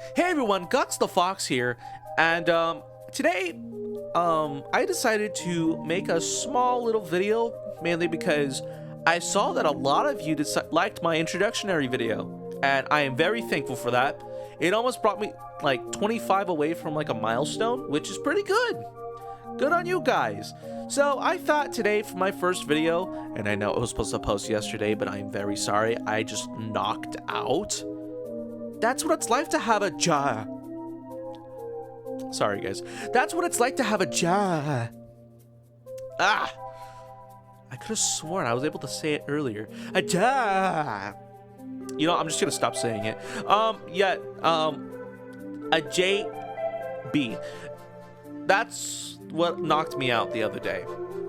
Hey everyone, Guts the Fox here, and today I decided to make a small little video, mainly because I saw that a lot of you liked my introductionary video, and I am very thankful for that. It almost brought me like 25 away from like a milestone, which is pretty good. Good on you guys. So I thought today for my first video, and I know it was supposed to post yesterday, but I'm very sorry, I just knocked out. That's what it's like to have a job. Sorry, guys. That's what it's like to have a job. I could have sworn I was able to say it earlier. A job. You know, I'm just gonna stop saying it. A JB. That's what knocked me out the other day.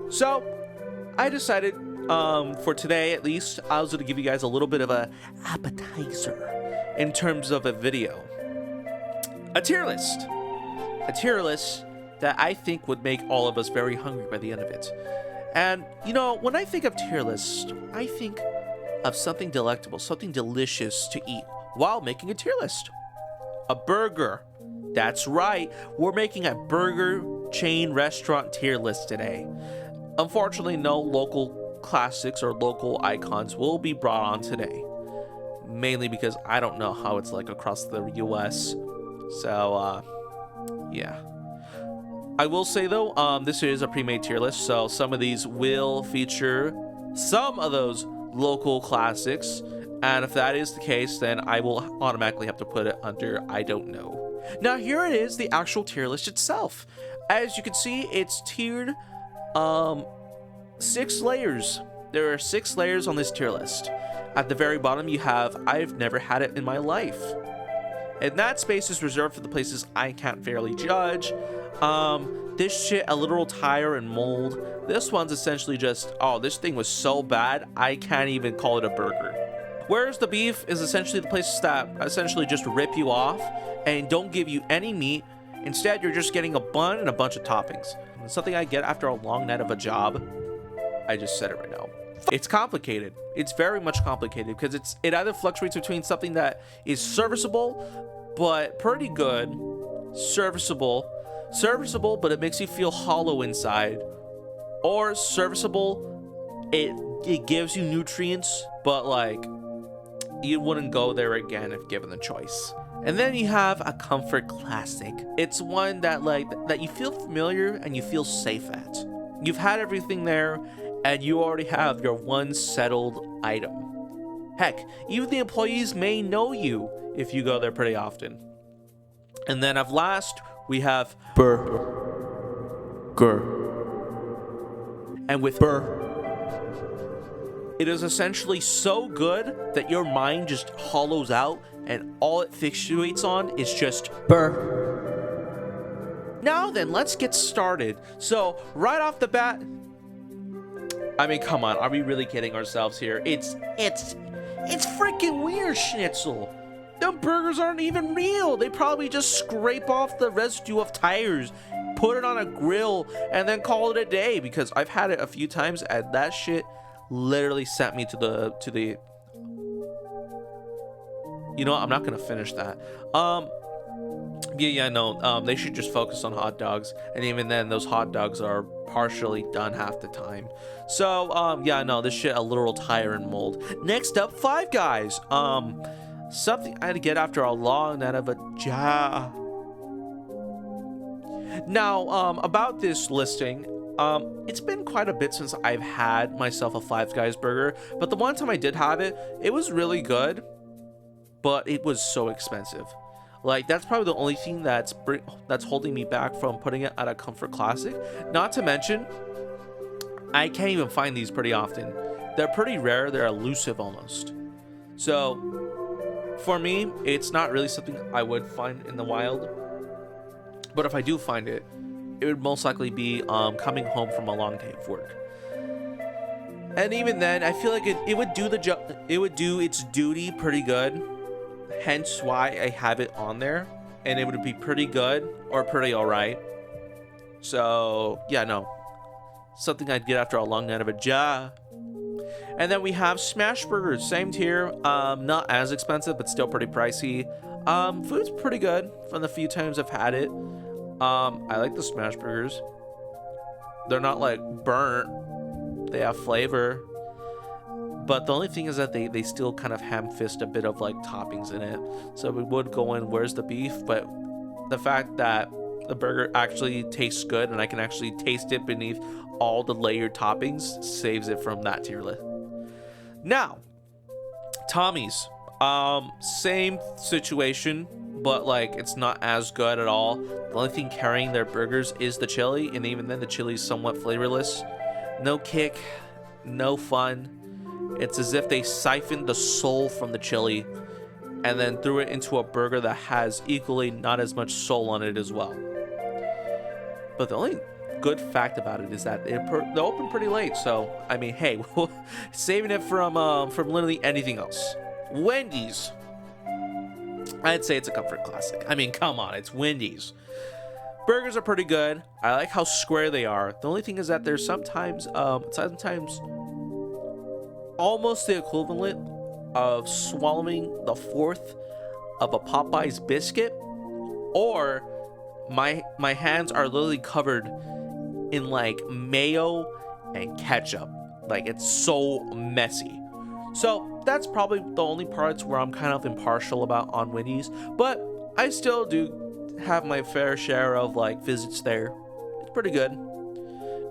So I decided, for today at least, I was gonna give you guys a little bit of a appetizer in terms of a video. A tier list. A tier list that I think would make all of us very hungry by the end of it. And, you know, when I think of tier list, I think of something delectable, something delicious to eat while making a tier list. A burger. That's right, we're making a burger chain restaurant tier list today. Unfortunately, no local classics or local icons will be brought on today. Mainly because I don't know how it's like across the US. So, yeah. I will say though, this is a pre-made tier list, so some of these will feature some of those local classics. And if that is the case, then I will automatically have to put it under I don't know. Now here it is, the actual tier list itself. As you can see, it's tiered 6 layers. There are 6 layers on this tier list. At the very bottom, you have, I've never had it in my life. And that space is reserved for the places I can't fairly judge. This shit, a literal tire and mold. This one's essentially just, oh, this thing was so bad, I can't even call it a burger. Whereas the beef is essentially the places that essentially just rip you off and don't give you any meat. Instead, you're just getting a bun and a bunch of toppings. And something I get after a long night of a job. I just said it right now. It's complicated. It's very much complicated because it either fluctuates between something that is serviceable but pretty good, serviceable, but it makes you feel hollow inside, or serviceable, it gives you nutrients, but like you wouldn't go there again if given the choice. And then you have a comfort classic. It's one that that you feel familiar and you feel safe at. You've had everything there, and you already have your one settled item. Heck, even the employees may know you if you go there pretty often. And then at last, we have burger. And with it is essentially so good that your mind just hollows out and all it fixates on is just Now then, let's get started. So, right off the bat, I mean, come on, are we really kidding ourselves here? It's freaking weird schnitzel. The burgers aren't even real. They probably just scrape off the residue of tires, put it on a grill, and then call it a day, because I've had it a few times and that shit literally sent me to the you know what, I'm not gonna finish that. They should just focus on hot dogs, and even then those hot dogs are partially done half the time. So this shit a literal tire and mold. Next up, Five Guys. Something I had to get after a long night of a job. Now, about this listing, it's been quite a bit since I've had myself a Five Guys burger, but the one time I did have it, it was really good, but it was so expensive. Like, that's probably the only thing that's holding me back from putting it at a comfort classic. Not to mention, I can't even find these pretty often. They're pretty rare, they're elusive almost. So, for me, it's not really something I would find in the wild. But if I do find it, it would most likely be coming home from a long day of work. And even then, I feel like it would do the job. It would do its duty pretty good. Hence why I have it on there, and it would be pretty good or pretty alright. So yeah, no, something I'd get after a long night of a job. And then we have smash burgers, same tier, not as expensive but still pretty pricey. Food's pretty good from the few times I've had it. I like the smash burgers. They're not like burnt. They have flavor. But the only thing is that they still kind of ham-fist a bit of like toppings in it. So we would go in, where's the beef? But the fact that the burger actually tastes good and I can actually taste it beneath all the layered toppings saves it from that tier list. Now, Tommy's. Same situation, but like it's not as good at all. The only thing carrying their burgers is the chili, and even then the chili is somewhat flavorless. No kick, no fun. It's as if they siphoned the soul from the chili and then threw it into a burger that has equally not as much soul on it as well. But the only good fact about it is that they open pretty late, so I mean, hey, saving it from literally anything else. Wendy's. I'd say it's a comfort classic. I mean, come on, it's Wendy's. Burgers are pretty good. I like how square they are. The only thing is that there's sometimes almost the equivalent of swallowing the fourth of a Popeye's biscuit, or my hands are literally covered in like mayo and ketchup. Like, it's so messy. So that's probably the only parts where I'm kind of impartial about on Wendy's, but I still do have my fair share of like visits there. It's pretty good.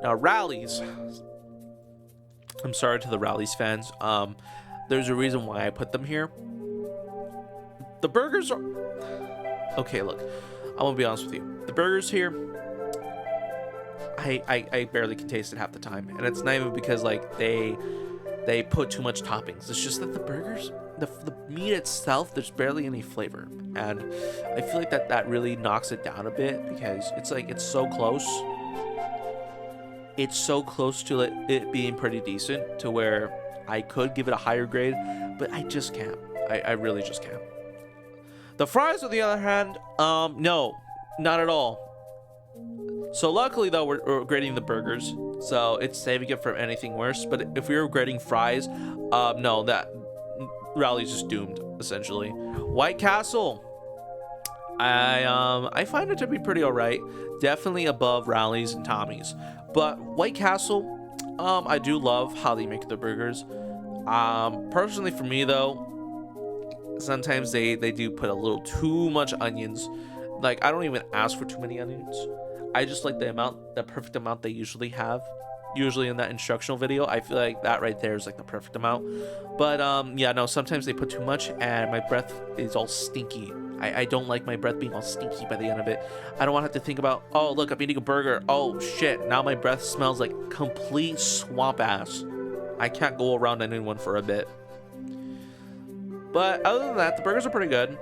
Now, Rallies. I'm sorry to the Rallies fans. There's a reason why I put them here. The burgers are okay. Look, I'm gonna be honest with you. The burgers here, I barely can taste it half the time, and it's not even because like they put too much toppings. It's just that the burgers, the meat itself, there's barely any flavor, and I feel like that really knocks it down a bit, because it's like it's so close to it being pretty decent to where I could give it a higher grade, but I just can't. I really just can't. The fries, on the other hand, no, not at all. So luckily though, we're grading the burgers, so it's saving it from anything worse. But if we were grading fries, no, that Rally's just doomed essentially. White Castle, I find it to be pretty alright. Definitely above Rally's and Tommy's, but White Castle, I do love how they make the burgers. Personally for me though, sometimes they do put a little too much onions. Like, I don't even ask for too many onions. I just like the perfect amount they usually have. Usually in that instructional video, I feel like that right there is like the perfect amount. But yeah, no, sometimes they put too much and my breath is all stinky. I don't like my breath being all stinky by the end of it. I don't want to have to think about, oh look, I'm eating a burger. Oh shit, now my breath smells like complete swamp ass. I can't go around anyone for a bit. But other than that, the burgers are pretty good.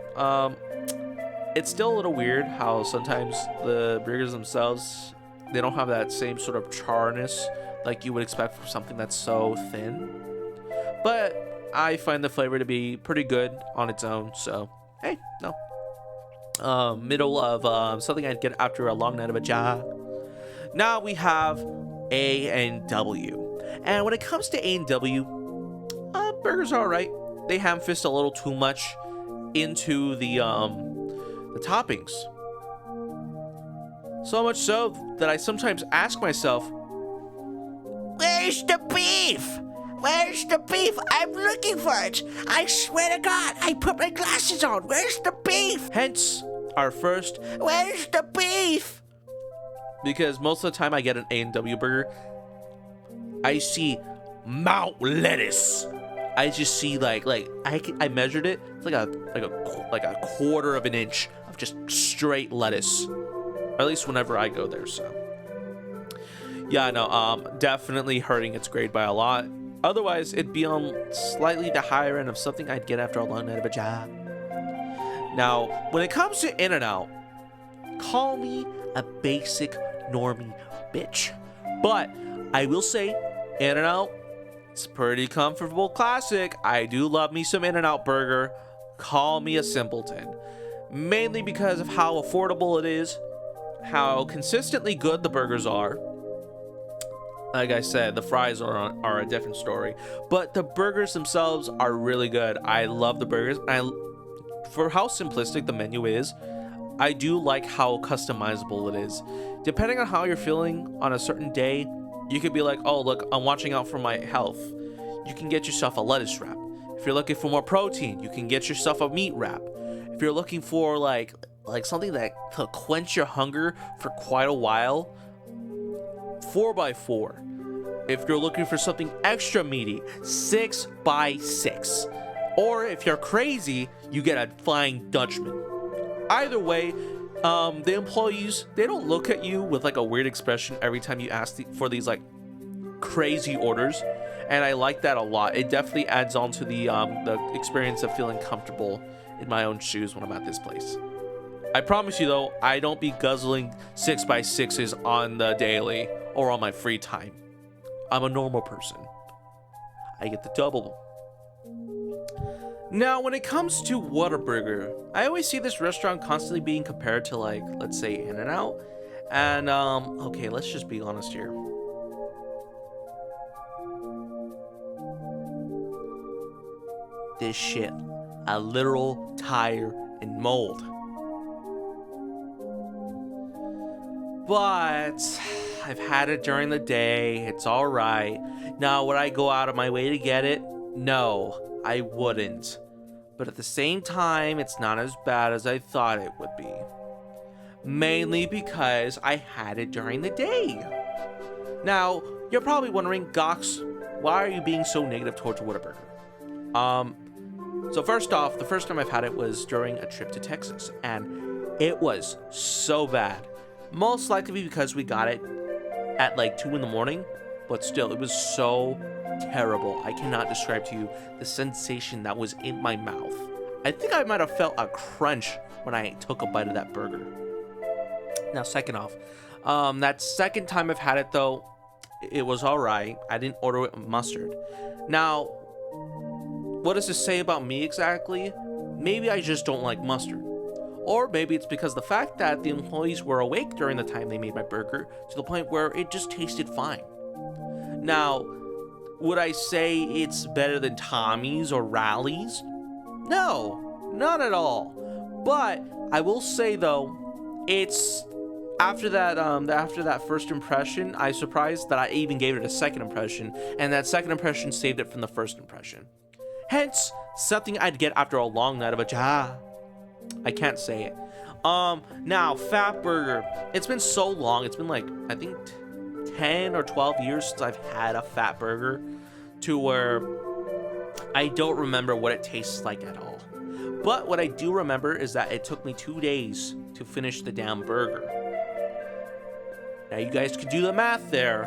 It's still a little weird how sometimes the burgers themselves, they don't have that same sort of charness like you would expect from something that's so thin. But I find the flavor to be pretty good on its own, so hey, no. Middle of something I'd get after a long night of a job. Now we have A&W. And when it comes to A&W, burgers are alright. They ham-fist a little too much into the toppings. So much so that I sometimes ask myself, where's the beef? Where's the beef? I'm looking for it. I swear to God, I put my glasses on. Where's the beef? Hence, our first, where's the beef? Because most of the time I get an A&W burger, I see Mount Lettuce. I just see like I measured it. It's like a quarter of an inch of just straight lettuce. Or at least whenever I go there. So yeah, no, definitely hurting its grade by a lot. Otherwise, it'd be on slightly the higher end of something I'd get after a long night of a job. Now, when it comes to In-N-Out, call me a basic normie bitch, but I will say In-N-Out, it's a pretty comfortable classic. I do love me some In-N-Out burger. Call me a simpleton. Mainly because of how affordable it is, how consistently good the burgers are. Like I said, the fries are a different story, but the burgers themselves are really good. I love the burgers. for how simplistic the menu is, I do like how customizable it is. Depending on how you're feeling on a certain day, you could be like, oh, look, I'm watching out for my health. You can get yourself a lettuce wrap. If you're looking for more protein, you can get yourself a meat wrap. If you're looking for like something that to quench your hunger for quite a while, 4x4. If you're looking for something extra meaty, 6x6. Or if you're crazy, you get a Flying Dutchman. Either way, the employees, they don't look at you with like a weird expression every time you ask for these like crazy orders, and I like that a lot. It definitely adds on to the experience of feeling comfortable in my own shoes when I'm at this place. I promise you though, I don't be guzzling 6x6s on the daily or on my free time. I'm a normal person. I get the double. Now, when it comes to Whataburger, I always see this restaurant constantly being compared to, like, let's say In-N-Out. And, okay, let's just be honest here. This shit, a literal tire and mold. But I've had it during the day. It's all right. Now, would I go out of my way to get it? No. I wouldn't, but at the same time, it's not as bad as I thought it would be. Mainly because I had it during the day. Now, you're probably wondering, Gox, why are you being so negative towards Whataburger? So first off, the first time I've had it was during a trip to Texas, and it was so bad. Most likely because we got it at like 2 in the morning, but still, it was so terrible. I cannot describe to you the sensation that was in my mouth. I think I might have felt a crunch when I took a bite of that burger. Now, second off, that second time I've had it though, it was all right. I didn't order it with mustard. Now, what does this say about me exactly? Maybe I just don't like mustard. Or maybe it's because the fact that the employees were awake during the time they made my burger to the point where it just tasted fine. Now, would I say it's better than Tommy's or Rally's? No, not at all. But I will say though, it's after that first impression, I was surprised that I even gave it a second impression, and that second impression saved it from the first impression. Hence, something I'd get after a long night of a ja. I can't say it. Now, Fat Burger. It's been so long. It's been like, I think 10 or 12 years since I've had a Fat Burger, to where I don't remember what it tastes like at all. But what I do remember is that it took me 2 days to finish the damn burger. Now you guys could do the math there,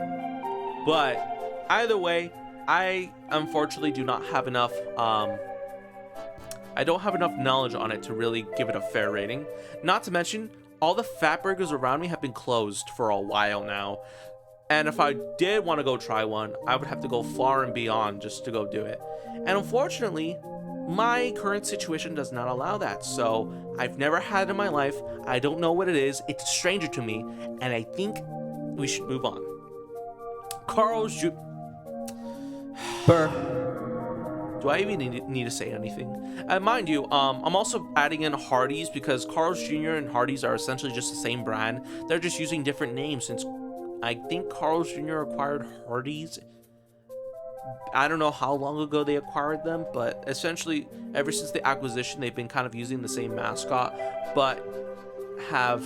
but either way, I unfortunately do not have enough I don't have enough knowledge on it to really give it a fair rating. Not to mention, all the Fat Burgers around me have been closed for a while now. And if I did want to go try one, I would have to go far and beyond just to go do it. And unfortunately, my current situation does not allow that. So I've never had it in my life. I don't know what it is. It's a stranger to me. And I think we should move on. Carl's Jr. Do I even need to say anything? And mind you, I'm also adding in Hardee's because Carl's Jr. and Hardee's are essentially just the same brand. They're just using different names since I think Carl's Jr. acquired Hardee's. I don't know how long ago they acquired them, but essentially ever since the acquisition, they've been kind of using the same mascot, but have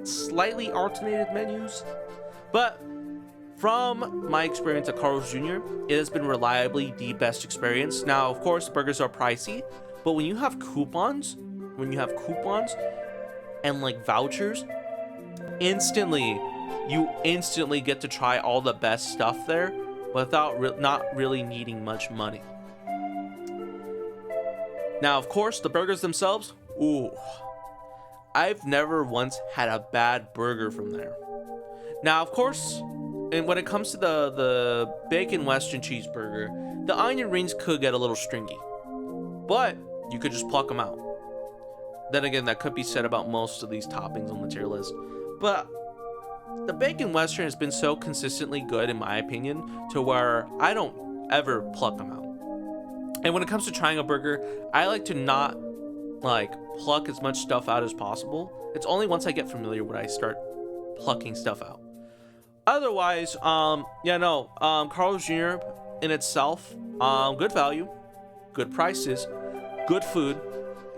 slightly alternated menus. But from my experience at Carl's Jr., it has been reliably the best experience. Now, of course, burgers are pricey, but when you have coupons and like vouchers, you instantly get to try all the best stuff there without not really needing much money. Now, of course, the burgers themselves, ooh, I've never once had a bad burger from there. Now, of course, and when it comes to the bacon Western cheeseburger, the onion rings could get a little stringy, but you could just pluck them out. Then again, that could be said about most of these toppings on the tier list. But the bacon Western has been so consistently good, in my opinion, to where I don't ever pluck them out. And when it comes to trying a burger, I like to not like pluck as much stuff out as possible. It's only once I get familiar would I start plucking stuff out. Otherwise, Carl's Jr. in itself, good value, good prices, good food,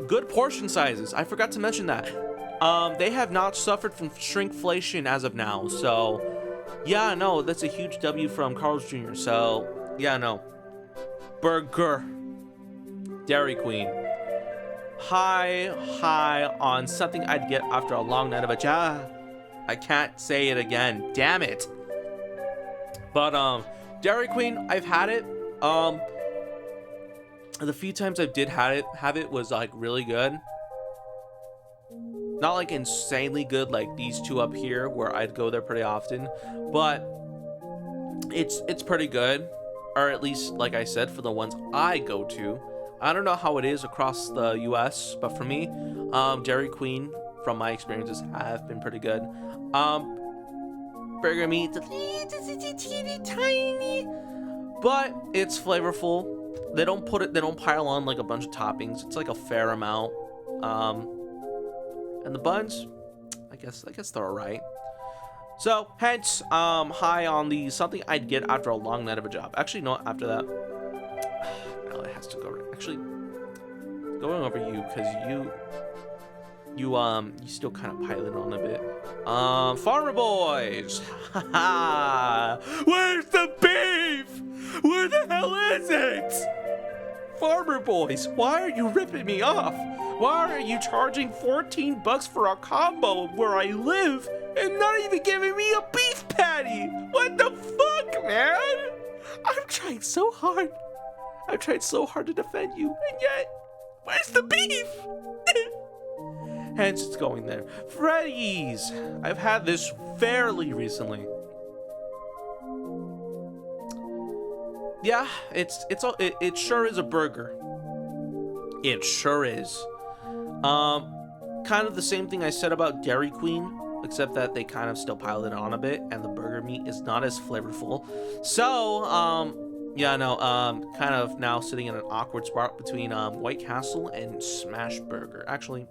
good portion sizes. I forgot to mention that. They have not suffered from shrinkflation as of now. So, yeah, no, that's a huge W from Carl's Jr. So, yeah, no. Burger. Dairy Queen. High on something I'd get after a long night of a job. I can't say it again. Damn it. But, Dairy Queen, I've had it. The few times I did have it was like really good. Not like insanely good like these two up here where I'd go there pretty often, but it's pretty good, or at least like I said, for the ones I go to. I don't know how it is across the US, but for me, Dairy Queen from my experiences have been pretty good. Burger meat, teeny tiny, but it's flavorful. They don't pile on like a bunch of toppings. It's like a fair amount. And the buns, I guess they're alright. So hence, high on the something I'd get after a long night of a job. Actually, no, after that, no, it has to go right. Actually, going over you because you still kind of pilot on a bit. Farmer Boys. Where's the beef? Where the hell is it? Farmer Boys, why are you ripping me off? Why are you charging $14 for a combo where I live and not even giving me a beef patty? What the fuck, man? I've tried so hard. I've tried so hard to defend you, and yet, where's the beef? Hence, it's going there. Freddy's. I've had this fairly recently. Yeah, it sure is a burger. It sure is. Kind of the same thing I said about Dairy Queen, except that they kind of still pile it on a bit, and the burger meat is not as flavorful. So, kind of now sitting in an awkward spot between White Castle and Smash Burger. Actually,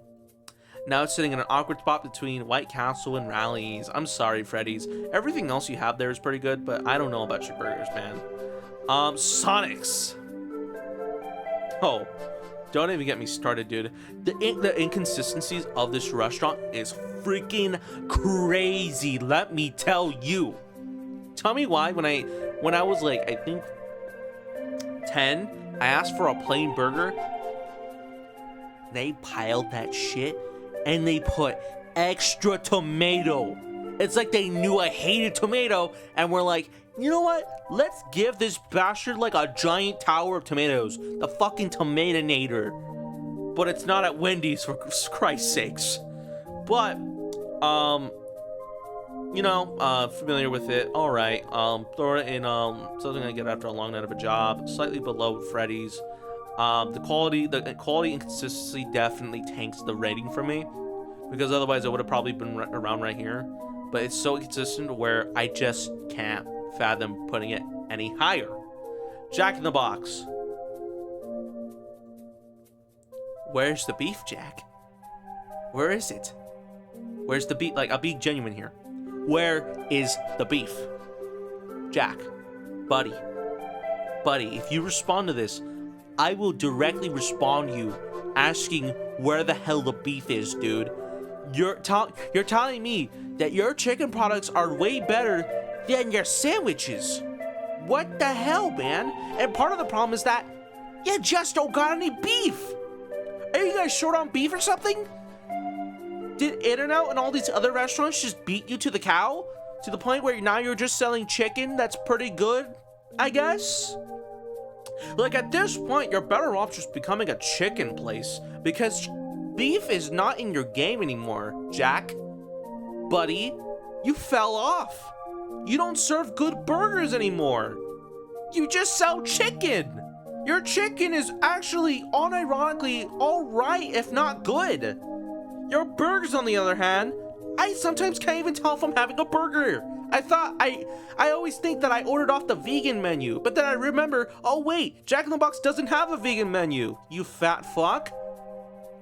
now it's sitting in an awkward spot between White Castle and Rally's. I'm sorry, Freddy's. Everything else you have there is pretty good, but I don't know about your burgers, man. Sonic's. Oh, don't even get me started, dude. The inconsistencies of this restaurant is freaking crazy. Let me tell you. Tell me why when I was like, I think 10, I asked for a plain burger. They piled that shit and they put extra tomato. It's like they knew I hated tomato and were like, you know what? Let's give this bastard like a giant tower of tomatoes. The fucking Tomatonator. But it's not at Wendy's, for Christ's sakes. But, familiar with it. Alright. Throw it in something I get after a long night of a job. Slightly below Freddy's. The quality and consistency definitely tanks the rating for me. Because otherwise it would have probably been around right here. But it's so inconsistent where I just can't fathom putting it any higher. Jack in the Box. Where's the beef, Jack? Where is it? Where's the beef? Like, I'll be genuine here. Where is the beef? Jack, buddy, if you respond to this, I will directly respond to you asking where the hell the beef is, dude. You're telling me that your chicken products are way better than your sandwiches. What the hell, man? And part of the problem is that you just don't got any beef. Are you guys short on beef or something? Did In-N-Out and all these other restaurants just beat you to the cow? To the point where now you're just selling chicken that's pretty good, I guess? Like, at this point, you're better off just becoming a chicken place. Because beef is not in your game anymore, Jack. Buddy, you fell off. You don't serve good burgers anymore. You just sell chicken. Your chicken is actually, unironically, alright, if not good. Your burgers, on the other hand, I sometimes can't even tell if I'm having a burger. I always think that I ordered off the vegan menu, but then I remember, oh wait, Jack in the Box doesn't have a vegan menu, you fat fuck.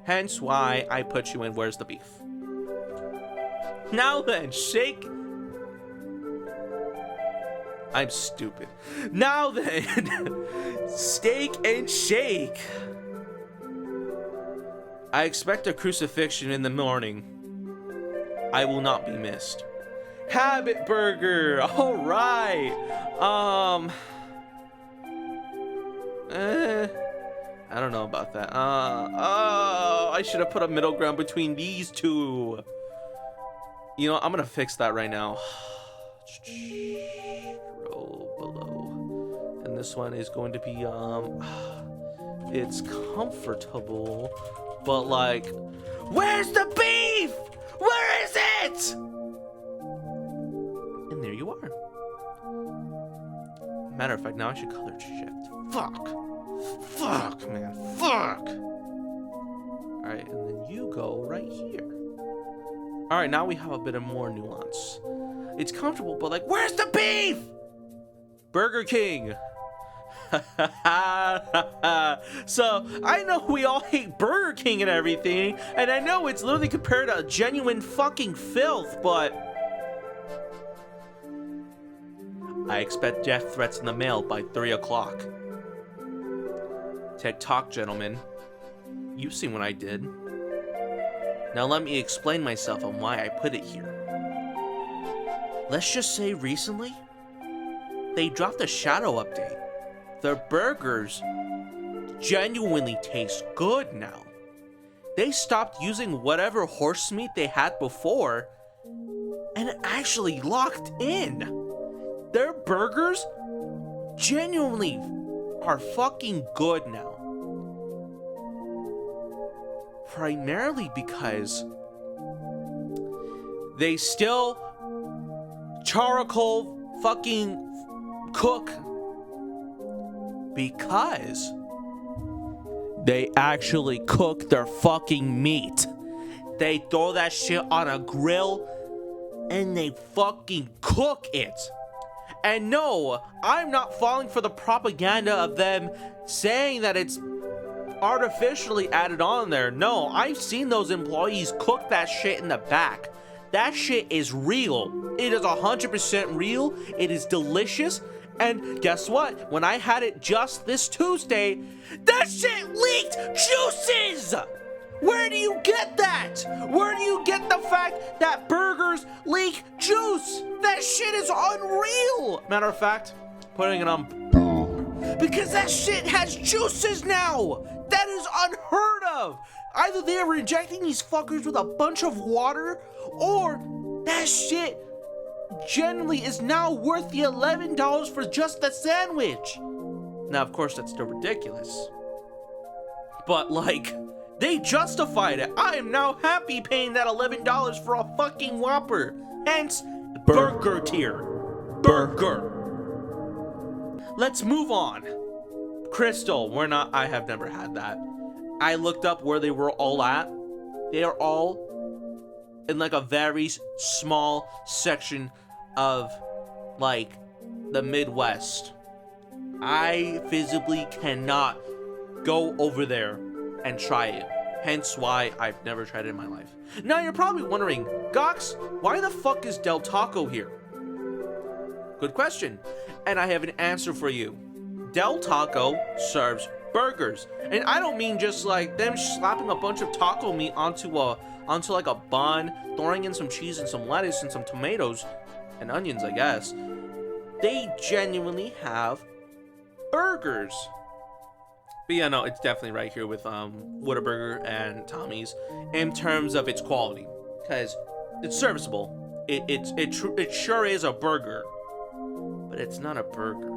Hence why I put you in Where's the Beef. Now then, shake. I'm stupid. Now then, steak and shake. I expect a crucifixion in the morning. I will not be missed. Habit burger. All right. I don't know about that. I should have put a middle ground between these two. You know, I'm gonna fix that right now. Scroll below. And this one is going to be, it's comfortable, but like, where's the beef? Where is it? And there you are. Matter of fact, now I should color shift. Fuck, man, fuck. All right, and then you go right here. All right, now we have a bit of more nuance. It's comfortable, but like, where's the beef? Burger King. So I know we all hate Burger King and everything, and I know it's literally compared to genuine fucking filth, but I expect death threats in the mail by 3 o'clock. TikTok, gentlemen. You've seen what I did. Now let me explain myself on why I put it here. Let's just say recently, they dropped a shadow update. Their burgers genuinely taste good now. They stopped using whatever horse meat they had before and it actually locked in. Their burgers genuinely are fucking good now. Primarily because they still charcoal fucking cook, because they actually cook their fucking meat. They throw that shit on a grill and they fucking cook it. And no, I'm not falling for the propaganda of them saying that it's artificially added on there. No, I've seen those employees cook that shit in the back. That shit is real. It is 100% real. It is delicious. And guess what? When I had it just this Tuesday, that shit leaked juices! Where do you get that? Where do you get the fact that burgers leak juice? That shit is unreal! Matter of fact, putting it on because that shit has juices now! That is unheard of! Either they are injecting these fuckers with a bunch of water, or that shit genuinely is now worth the $11 for just the sandwich. Now, of course, that's still ridiculous. But, like, they justified it. I am now happy paying that $11 for a fucking Whopper. Hence, burger tier. Burger. Let's move on. Crystal, I have never had that. I looked up where they were all at. They are all in like a very small section of like the Midwest. I physically cannot go over there and try it. Hence why I've never tried it in my life. Now you're probably wondering, Gox, why the fuck is Del Taco here? Good question. And I have an answer for you. Del Taco serves burgers. And I don't mean just like them slapping a bunch of taco meat onto like a bun, throwing in some cheese and some lettuce and some tomatoes and onions, I guess. They genuinely have burgers. But yeah, no, it's definitely right here with Whataburger and Tommy's in terms of its quality, because it's serviceable. It sure is a burger, but it's not a burger.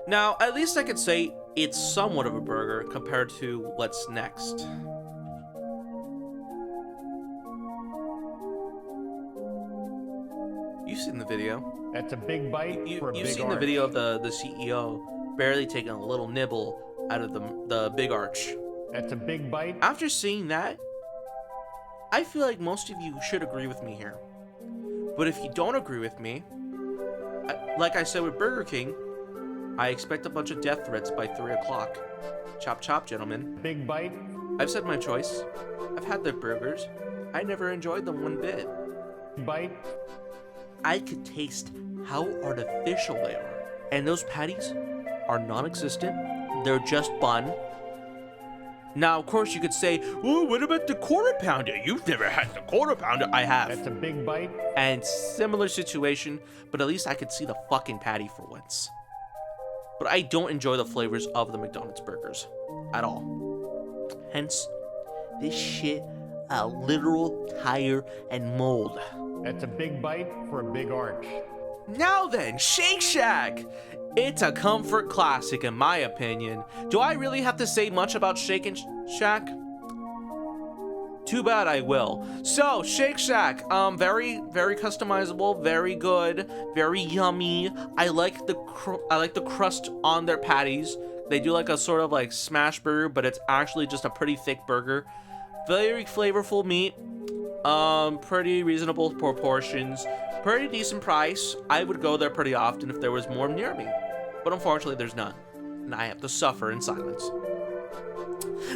Now, at least I could say it's somewhat of a burger compared to what's next. You've seen the video. That's a big bite for a big You've seen arch. the video of the CEO barely taking a little nibble out of the big arch. That's a big bite. After seeing that, I feel like most of you should agree with me here. But if you don't agree with me, like I said with Burger King, I expect a bunch of death threats by 3 o'clock. Chop chop, gentlemen. Big bite I've said my choice. I've had their burgers. I never enjoyed them one bit. Bite. I could taste how artificial they are. And those patties are non-existent. They're just bun. Now, of course, you could say, oh, what about the quarter pounder? You've never had the quarter pounder. I have. That's a big bite. And similar situation, but at least I could see the fucking patty for once. But I don't enjoy the flavors of the McDonald's burgers at all. Hence, this shit a literal tire and mold. That's a big bite for a big arch. Now then, Shake Shack! It's a comfort classic in my opinion. Do I really have to say much about Shake Shack? Too bad I will. So, Shake Shack, very customizable, very good, very yummy. I like the crust on their patties. They do like a sort of like smash burger, but it's actually just a pretty thick burger. Very flavorful meat. Pretty reasonable proportions. Pretty decent price. I would go there pretty often if there was more near me. But unfortunately, there's none. And I have to suffer in silence.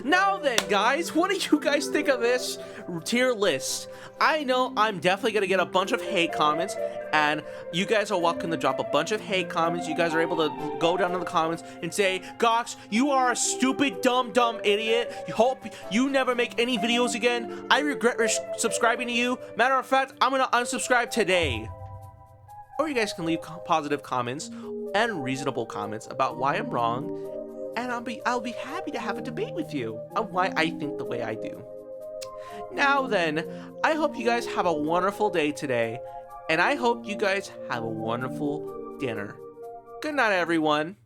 Now then, guys, what do you guys think of this tier list? I know I'm definitely going to get a bunch of hate comments, and you guys are welcome to drop a bunch of hate comments. You guys are able to go down in the comments and say, Gox, you are a stupid, dumb idiot. You hope you never make any videos again. I regret subscribing to you. Matter of fact, I'm going to unsubscribe today. Or you guys can leave positive comments and reasonable comments about why I'm wrong, and I'll be happy to have a debate with you on why I think the way I do. Now then, I hope you guys have a wonderful day today, and I hope you guys have a wonderful dinner. Good night, everyone.